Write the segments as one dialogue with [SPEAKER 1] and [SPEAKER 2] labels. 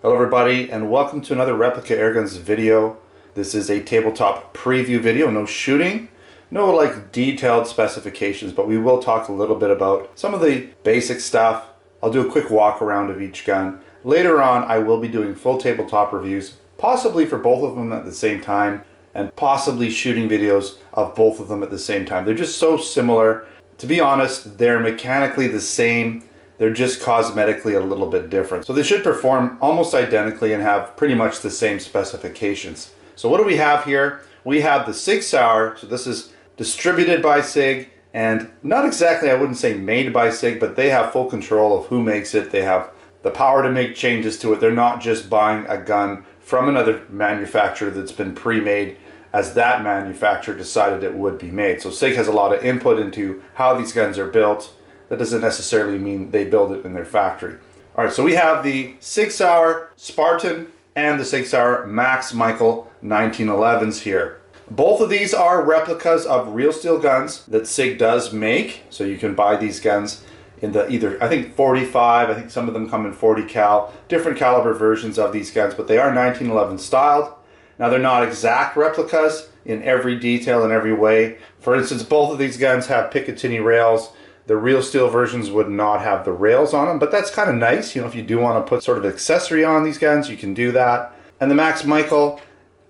[SPEAKER 1] Hello everybody and welcome to another Replica Airguns video. This is a tabletop preview video, no shooting, no like detailed specifications, but we will talk a little bit about some of the basic stuff. I'll do a quick walk around of each gun. Later on I will be doing full tabletop reviews, possibly for both of them at the same time, and possibly shooting videos of both of them at the same time. They're just so similar. To be honest, they're mechanically the same. They're just cosmetically a little bit different. So they should perform almost identically and have pretty much the same specifications. So what do we have here? We have the Sig Sauer. So this is distributed by Sig and not exactly, I wouldn't say made by Sig, but they have full control of who makes it. They have the power to make changes to it. They're not just buying a gun from another manufacturer that's been pre-made as that manufacturer decided it would be made. So Sig has a lot of input into how these guns are built. That doesn't necessarily mean they build it in their factory. All right, so we have the Sig Sauer Spartan and the Sig Sauer Max Michel 1911s here. Both of these are replicas of real steel guns that Sig does make. So you can buy these guns in the either, I think 45, I think some of them come in 40 cal, different caliber versions of these guns, but they are 1911 styled. Now they're not exact replicas in every detail and every way. For instance, both of these guns have Picatinny rails. The real steel versions would not have the rails on them, but that's kind of nice. You know, if you do want to put sort of accessory on these guns, you can do that. And the Max Michel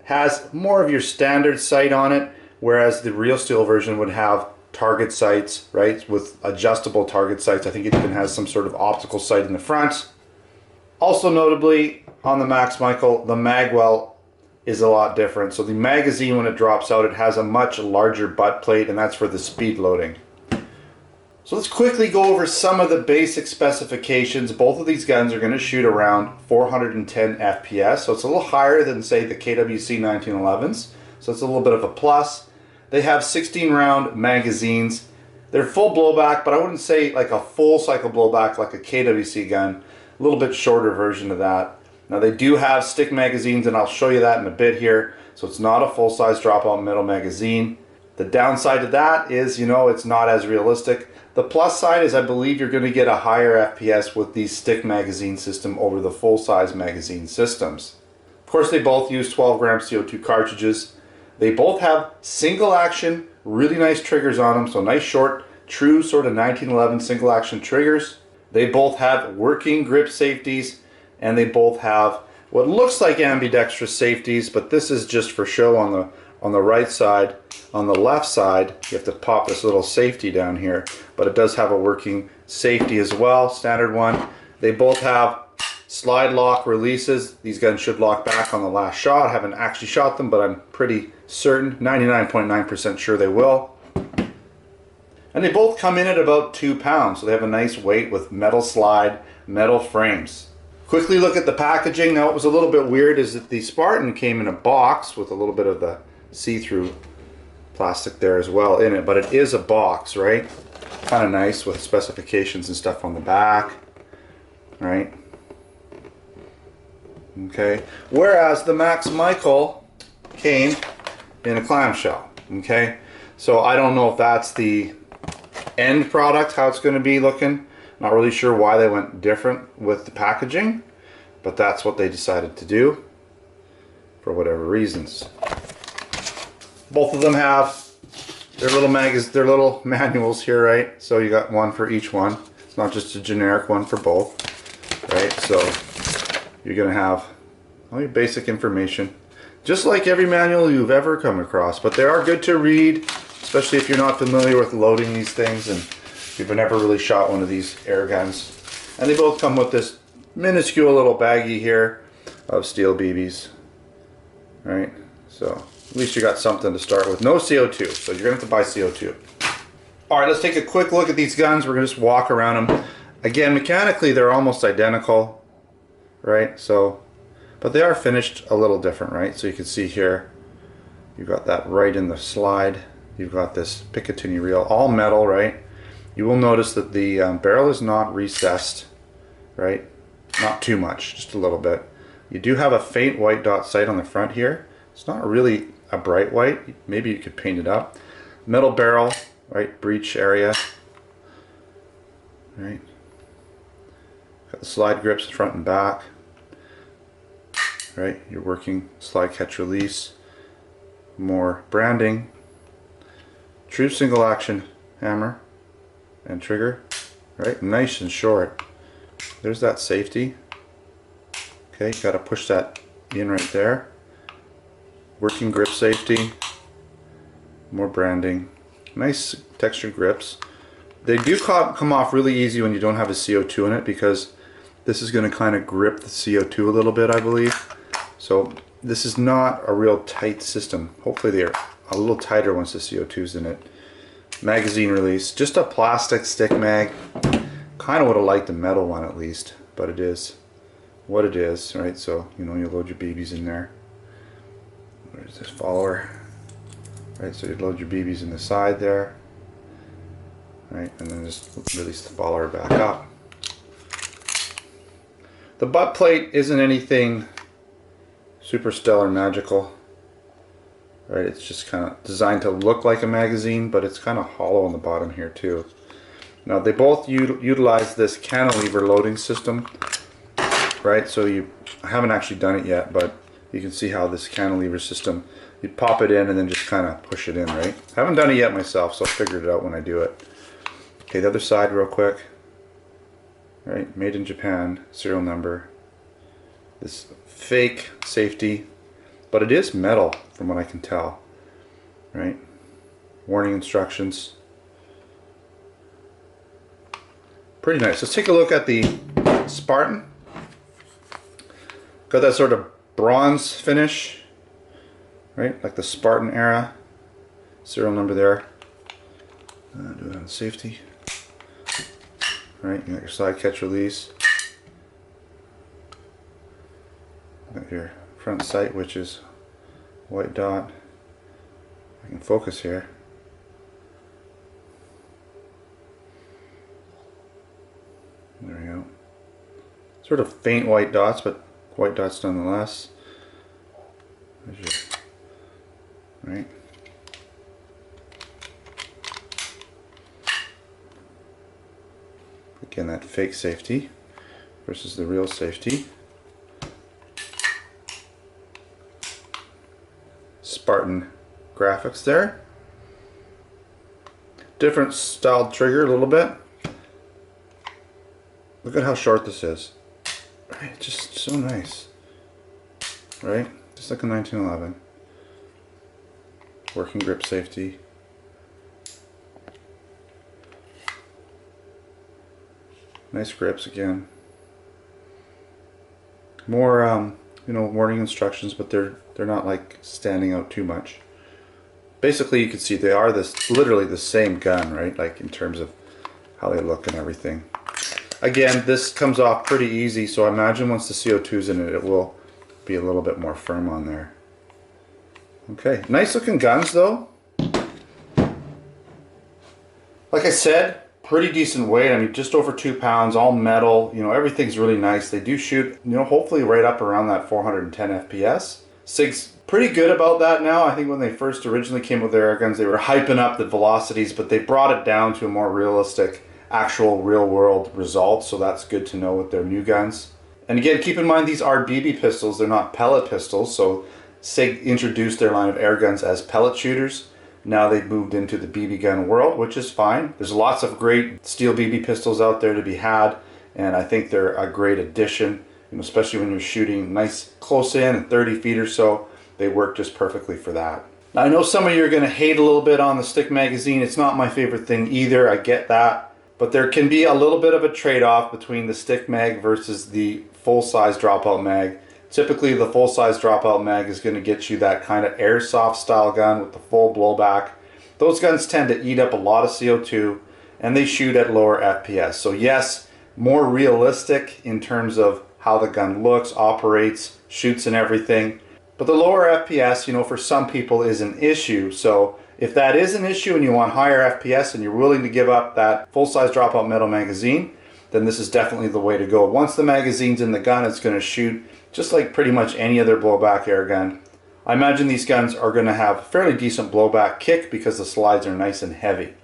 [SPEAKER 1] has more of your standard sight on it, whereas the real steel version would have target sights, right, with adjustable target sights. I think it even has some sort of optical sight in the front. Also notably on the Max Michel, the magwell is a lot different. So the magazine, when it drops out, it has a much larger butt plate, and that's for the speed loading. So let's quickly go over some of the basic specifications. Both of these guns are going to shoot around 410 FPS, so it's a little higher than, say, the KWC 1911s, so it's a little bit of a plus. They have 16-round magazines. They're full blowback, but I wouldn't say like a full cycle blowback like a KWC gun, a little bit shorter version of that. Now they do have stick magazines, and I'll show you that in a bit here, so it's not a full-size dropout metal magazine. The downside to that is, you know, it's not as realistic. The plus side is I believe you're going to get a higher FPS with the stick magazine system over the full-size magazine systems. Of course, they both use 12 gram CO2 cartridges. They both have single action, really nice triggers on them, so nice short, true sort of 1911 single action triggers. They both have working grip safeties, and they both have what looks like ambidextrous safeties, but this is just for show on the right side. On the left side, you have to pop this little safety down here, but it does have a working safety as well, standard one. They both have slide lock releases. These guns should lock back on the last shot. I haven't actually shot them, but I'm pretty certain, 99.9% sure they will. And they both come in at about 2 pounds, so they have a nice weight with metal slide, metal frames. Quickly look at the packaging. Now what was a little bit weird is that the Spartan came in a box with a little bit of the see-through plastic there as well in it, but it is a box, right? Kind of nice with specifications and stuff on the back, right? Okay, whereas the Max Michel came in a clamshell. Okay, so I don't know if that's the end product, how it's going to be looking. Not really sure why they went different with the packaging, but that's what they decided to do for whatever reasons. Both of them have their little manuals here, right? So you got one for each one. It's not just a generic one for both, right? So you're gonna have all your basic information, just like every manual you've ever come across. But they are good to read, especially if you're not familiar with loading these things and you've never really shot one of these air guns. And they both come with this minuscule little baggie here of steel BBs, right? So at least you got something to start with. No CO2, so you're going to have to buy CO2. Alright, let's take a quick look at these guns. We're going to just walk around them. Again, mechanically they're almost identical, right? So, but they are finished a little different, right? So you can see here, you've got that right in the slide. You've got this Picatinny reel, all metal, right? You will notice that the barrel is not recessed, right? Not too much, just a little bit. You do have a faint white dot sight on the front here. It's not really a bright white. Maybe you could paint it up. Metal barrel, right? Breech area, right? Got the slide grips front and back. right? Your working slide catch release, more branding, true single action hammer and trigger, right? Nice and short. There's that safety. Okay, you gotta push that in right there. Working grip safety, more branding, nice textured grips. They do come off really easy when you don't have a CO2 in it, because this is going to kind of grip the CO2 a little bit, I believe. So this is not a real tight system. Hopefully they're a little tighter once the CO2's in it. Magazine release, just a plastic stick mag. Kind of would have liked a metal one at least, but it is what it is, right? So, you know, you load your BBs in there. Where's this follower? Right, so you load your BBs in the side there. Right, and then just release the follower back up. The butt plate isn't anything super stellar magical. Right, it's just kind of designed to look like a magazine, but it's kind of hollow on the bottom here too. Now they both utilize this cantilever loading system, right? So I haven't actually done it yet, but you can see how this cantilever system, you pop it in and then just kind of push it in, right? I haven't done it yet myself, so I'll figure it out when I do it. Okay, the other side real quick. Right, made in Japan, serial number. This fake safety, but it is metal from what I can tell. Right, warning instructions. Pretty nice. Let's take a look at the Spartan. Got that sort of bronze finish, right, like the Spartan era. Serial number there. Do it on safety. Right, you got your slide catch release. Got your front sight, which is white dot. I can focus here. There we go. Sort of faint white dots, but white dots nonetheless. There's your, right. Again, that fake safety versus the real safety. Spartan graphics there. Different styled trigger a little bit. Look at how short this is. Right, just so nice. Right, just like a 1911. Working grip safety. Nice grips again. More, you know, warning instructions, but they're not like standing out too much. Basically, you can see they are literally the same gun, right? Like in terms of how they look and everything. Again, this comes off pretty easy, so I imagine once the CO2's in it, it will be a little bit more firm on there. Okay, nice looking guns though. Like I said, pretty decent weight. I mean, just over 2 pounds, all metal. You know, everything's really nice. They do shoot, you know, hopefully right up around that 410 FPS. Sig's pretty good about that now. I think when they first originally came with their Airguns, they were hyping up the velocities, but they brought it down to a more realistic, actual real-world result. So that's good to know with their new guns. And again, keep in mind these are BB pistols. They're not pellet pistols. So Sig introduced their line of Airguns as pellet shooters. Now they've moved into the BB gun world, which is fine. There's lots of great steel BB pistols out there to be had, and I think they're a great addition, you know, especially when you're shooting nice close in at 30 feet or so. They work just perfectly for that. Now I know some of you are going to hate a little bit on the stick magazine. It's not my favorite thing either, I get that. But there can be a little bit of a trade-off between the stick mag versus the full-size dropout mag. Typically the full-size dropout mag is going to get you that kind of airsoft style gun with the full blowback. Those guns tend to eat up a lot of CO2 and they shoot at lower FPS. So yes, more realistic in terms of how the gun looks, operates, shoots and everything. But the lower FPS, you know, for some people is an issue. So if that is an issue and you want higher FPS and you're willing to give up that full-size dropout metal magazine, then this is definitely the way to go. Once the magazine's in the gun, it's going to shoot just like pretty much any other blowback air gun. I imagine these guns are going to have fairly decent blowback kick because the slides are nice and heavy.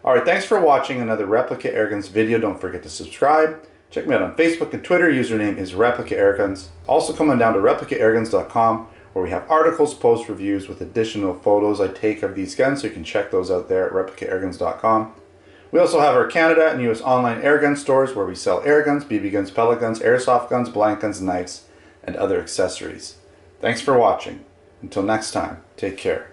[SPEAKER 1] Alright, thanks for watching another Replica Airguns video. Don't forget to subscribe Check me out on Facebook and Twitter. Username is Replica Airguns. Also come on down to replicaAirguns.com, where we have articles, post reviews with additional photos I take of these guns, so you can check those out there at replicaAirguns.com. We also have our Canada and US online airgun stores, where we sell air guns, BB guns, pellet guns, airsoft guns, blank guns, knives, and other accessories. Thanks for watching. Until next time, take care.